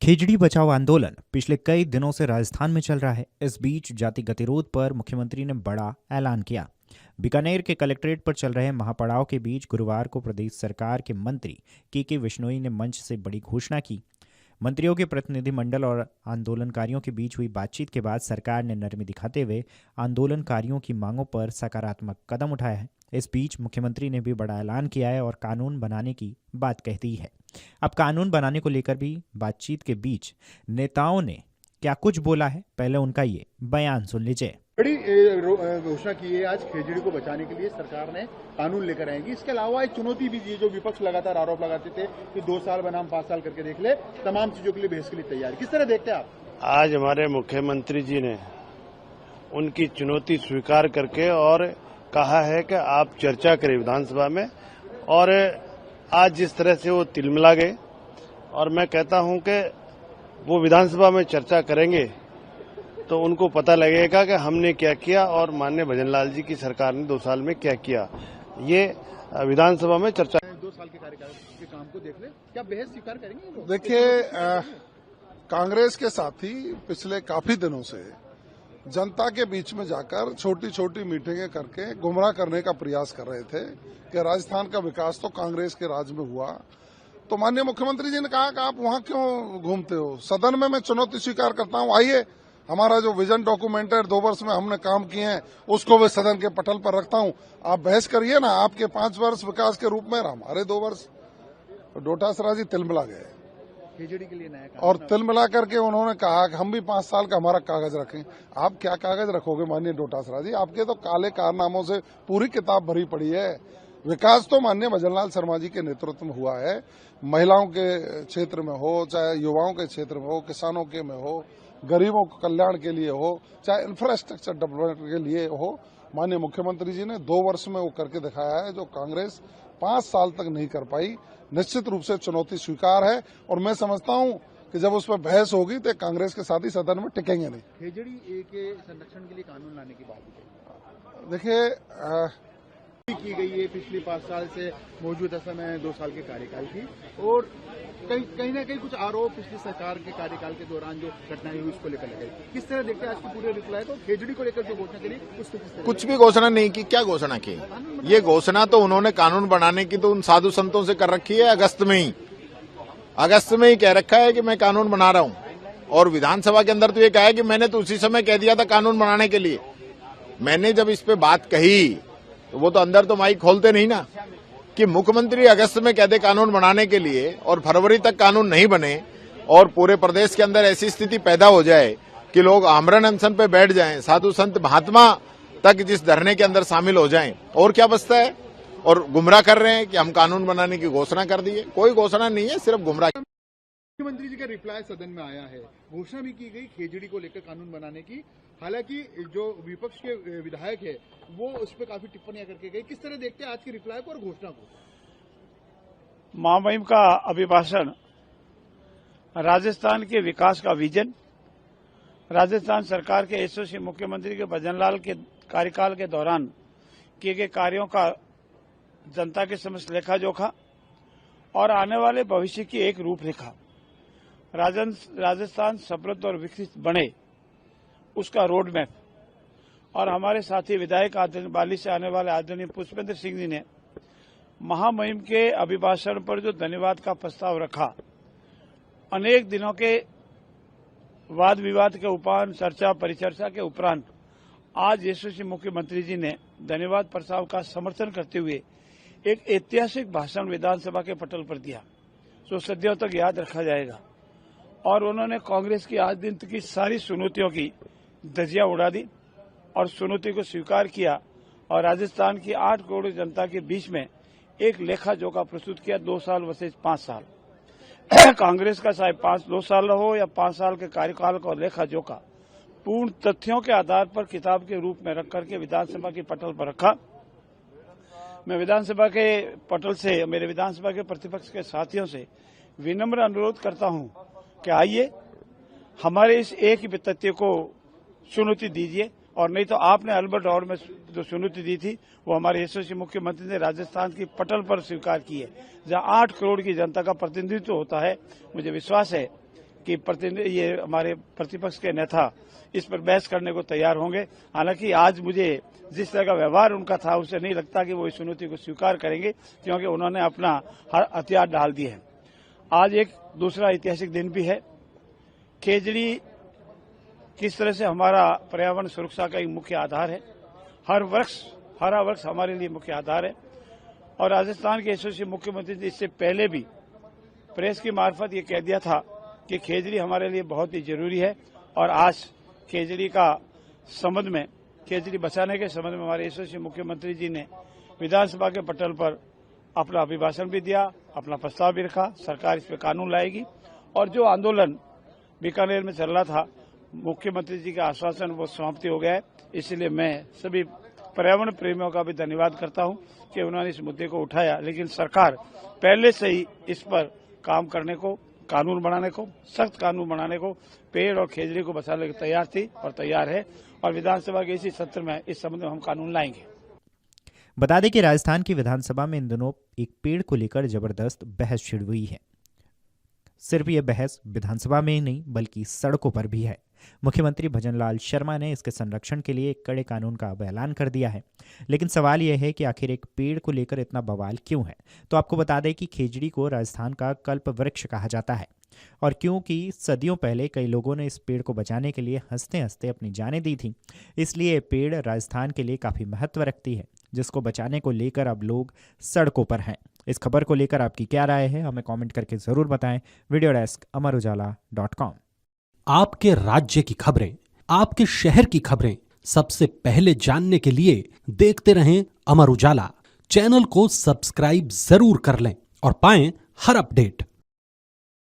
खेजड़ी बचाओ आंदोलन पिछले कई दिनों से राजस्थान में चल रहा है। इस बीच जाति गतिरोध पर मुख्यमंत्री ने बड़ा ऐलान किया। बीकानेर के कलेक्ट्रेट पर चल रहे महापड़ाव के बीच गुरुवार को प्रदेश सरकार के मंत्री के विश्नोई ने मंच से बड़ी घोषणा की। मंत्रियों के प्रतिनिधिमंडल और आंदोलनकारियों के बीच हुई बातचीत के बाद सरकार ने नरमी दिखाते हुए आंदोलनकारियों की मांगों पर सकारात्मक कदम उठाया है। इस बीच मुख्यमंत्री ने भी बड़ा ऐलान किया है और कानून बनाने की बात कह दी है। अब कानून बनाने को लेकर भी बातचीत के बीच नेताओं ने क्या कुछ बोला है, पहले उनका ये बयान सुन लीजिए। बड़ी घोषणा की है आज खेजड़ी को बचाने के लिए सरकार ने कानून लेकर आएगी। इसके अलावा एक चुनौती भी दी, जो विपक्ष लगातार आरोप लगाते थे कि 2 साल बनाम 5 साल करके देख ले, तमाम चीजों के लिए बहस के लिए तैयार। किस तरह देखते हैं आप? आज हमारे मुख्यमंत्री जी ने उनकी चुनौती स्वीकार करके और कहा है कि आप चर्चा करें विधानसभा में, और आज जिस तरह से वो तिलमिला गए, और मैं कहता हूं कि वो विधानसभा में चर्चा करेंगे तो उनको पता लगेगा कि हमने क्या किया और माननीय भजनलाल जी की सरकार ने 2 साल में क्या किया। ये विधानसभा में चर्चा 2 साल के कार्यकाल के काम को देख ले, क्या बहस स्वीकार करेंगे? देखिए, कांग्रेस के साथी पिछले काफी दिनों से जनता के बीच में जाकर छोटी छोटी मीटिंगें करके गुमराह करने का प्रयास कर रहे थे कि राजस्थान का विकास तो कांग्रेस के राज में हुआ। तो माननीय मुख्यमंत्री जी ने कहा कि आप वहां क्यों घूमते हो, सदन में मैं चुनौती स्वीकार करता हूं, आइए हमारा जो विजन डॉक्यूमेंट है 2 वर्ष में हमने काम किए हैं उसको भी सदन के पटल पर रखता हूं, आप बहस करिए ना। आपके 5 वर्ष विकास के रूप में हमारे 2 वर्ष। डोटासरा जी तिलमिला गए खेजड़ी के लिए नया और तिल मिला करके उन्होंने कहा कि हम भी 5 साल का हमारा कागज रखें। आप क्या कागज रखोगे माननीय डोटासरा जी, आपके तो काले कारनामों से पूरी किताब भरी पड़ी है। विकास तो माननीय भजनलाल शर्मा जी के नेतृत्व में हुआ है, महिलाओं के क्षेत्र में हो, चाहे युवाओं के क्षेत्र में हो, किसानों के में हो, गरीबों के कल्याण के लिए हो, चाहे इंफ्रास्ट्रक्चर डेवलपमेंट के लिए हो। माननीय मुख्यमंत्री जी ने 2 वर्ष में वो करके दिखाया है जो कांग्रेस 5 साल तक नहीं कर पाई। निश्चित रूप से चुनौती स्वीकार है और मैं समझता हूं कि जब उस पर बहस होगी तो कांग्रेस के साथी सदन में टिकेंगे नहीं। खेजड़ी के संरक्षण के लिए कानून लाने की बात देखिए, की गई है पिछले 5 साल से मौजूदा समय 2 साल के कार्यकाल की, और कहीं ना कहीं कुछ आरोप पिछली सरकार के कार्यकाल के दौरान जो घटनाएं हुई उसको लेकर लगे। किस तरह देखते हैं आज की पूरे रिप्लाई को? खेजड़ी को लेकर जो घोषणा करी उसको किस तरह? कुछ भी घोषणा नहीं की। क्या घोषणा की? ये घोषणा तो उन्होंने कानून बनाने की तो उन साधु संतों से कर रखी है। अगस्त में ही कह रखा है कि मैं कानून बना रहा हूं, और विधानसभा के अंदर तो ये कहा है कि मैंने तो उसी समय कह दिया था कानून बनाने के लिए। मैंने जब इस पे बात कही तो वो तो अंदर तो माइक खोलते नहीं ना, कि मुख्यमंत्री अगस्त में कह दे कानून बनाने के लिए और फरवरी तक कानून नहीं बने और पूरे प्रदेश के अंदर ऐसी स्थिति पैदा हो जाए कि लोग आमरण अनशन पे बैठ जाएं, साधु संत महात्मा तक जिस धरने के अंदर शामिल हो जाएं, और क्या बचता है? और गुमराह कर रहे हैं कि हम कानून बनाने की घोषणा कर दी है। कोई घोषणा नहीं है, सिर्फ गुमराह। मुख्यमंत्री जी का रिप्लाई सदन में आया है, घोषणा भी की गई खेजड़ी को लेकर कानून बनाने की। हालांकि जो विपक्ष के विधायक है वो उस पर काफी टिप्पणियां करके गए। किस तरह देखते हैं आज की रिप्लाई को और घोषणा को? महामहिम का अभिभाषण राजस्थान के विकास का विजन, राजस्थान सरकार के यशस्वी मुख्यमंत्री के भजनलाल के कार्यकाल के दौरान किए गए कार्यों का जनता के समक्ष लेखा जोखा और आने वाले भविष्य की एक रूपरेखा, राजस्थान समृद्ध और विकसित बने उसका रोड मैप। और हमारे साथी विधायक आदरणीय बाली से आने वाले आदरणीय पुष्पेंद्र सिंह जी ने महामहिम के अभिभाषण पर जो धन्यवाद का प्रस्ताव रखा, अनेक दिनों के वाद विवाद के उपरांत, चर्चा परिचर्चा के उपरांत आज यशस्वी मुख्यमंत्री जी ने धन्यवाद प्रस्ताव का समर्थन करते हुए एक ऐतिहासिक भाषण विधानसभा के पटल पर दिया, जो सदियों तक याद रखा जाएगा। और उन्होंने कांग्रेस की आज दिन तक की सारी चुनौतियों की धज्जियां उड़ा दी और चुनौती को स्वीकार किया, और राजस्थान की 8 करोड़ जनता के बीच में एक लेखा जोखा प्रस्तुत किया। 2 साल वर्सेज 5 साल कांग्रेस का चाहे 2 साल हो या 5 साल के कार्यकाल का लेखा जोखा पूर्ण तथ्यों के आधार पर किताब के रूप में रख करके विधानसभा के पटल पर रखा। मैं विधानसभा के पटल से मेरे विधानसभा के प्रतिपक्ष के साथियों से विनम्र अनुरोध करता हूं कि आइए हमारे इस एक ही तथ्य को चुनौती दीजिए, और नहीं तो आपने अल्बर्ट हॉल में जो चुनौती दी थी वो हमारे यशस्वी मुख्यमंत्री ने राजस्थान की पटल पर स्वीकार की है, जहां 8 करोड़ की जनता का प्रतिनिधित्व होता है। मुझे विश्वास है कि ये हमारे प्रतिपक्ष के नेता इस पर बहस करने को तैयार होंगे। हालांकि आज मुझे जिस तरह का व्यवहार उनका था उससे नहीं लगता कि वो इस चुनौती को स्वीकार करेंगे, क्योंकि उन्होंने अपना हर हथियार डाल दिए हैं। आज एक दूसरा ऐतिहासिक दिन भी है। खेजड़ी किस तरह से हमारा पर्यावरण सुरक्षा का एक मुख्य आधार है। हरा वृक्ष हमारे लिए मुख्य आधार है। और राजस्थान के यशस्वी मुख्यमंत्री जी इससे पहले भी प्रेस की मार्फत ये कह दिया था कि खेजड़ी हमारे लिए बहुत ही जरूरी है। और आज खेजड़ी का संबंध में, खेजड़ी बचाने के संबंध में हमारे यशस्वी मुख्यमंत्री जी ने विधानसभा के पटल पर अपना अभिभाषण भी दिया, अपना प्रस्ताव भी रखा। सरकार इस पर कानून लाएगी। और जो आंदोलन बीकानेर में चल रहा था, मुख्यमंत्री जी का आश्वासन वो समाप्ति हो गया है। इसलिए मैं सभी पर्यावरण प्रेमियों का भी धन्यवाद करता हूं कि उन्होंने इस मुद्दे को उठाया। लेकिन सरकार पहले से ही इस पर काम करने को, कानून बनाने को, सख्त कानून बनाने को, पेड़ और खेजड़ी को बचाने को तैयार थी और तैयार है। और विधानसभा के इसी सत्र में इस संबंध में हम कानून लाएंगे। बता दें कि राजस्थान की विधानसभा में इन दिनों एक पेड़ को लेकर जबरदस्त बहस छिड़ हुई है। सिर्फ यह बहस विधानसभा में ही नहीं बल्कि सड़कों पर भी है। मुख्यमंत्री भजनलाल शर्मा ने इसके संरक्षण के लिए एक कड़े कानून का ऐलान कर दिया है। लेकिन सवाल यह है कि आखिर एक पेड़ को लेकर इतना बवाल क्यों है। तो आपको बता दें कि खेजड़ी को राजस्थान का कल्प वृक्ष कहा जाता है, और क्योंकि सदियों पहले कई लोगों ने इस पेड़ को बचाने के लिए हंसते हंसते अपनी जानें दी थी, इसलिए पेड़ राजस्थान के लिए काफ़ी महत्व रखती है, जिसको बचाने को लेकर अब लोग सड़कों पर हैं। इस खबर को लेकर आपकी क्या राय है, हमें कमेंट करके ज़रूर बताएं। Video desk amarujala.com। आपके राज्य की खबरें, आपके शहर की खबरें सबसे पहले जानने के लिए देखते रहें अमर उजाला। चैनल को सब्सक्राइब जरूर कर लें और पाएं हर अपडेट।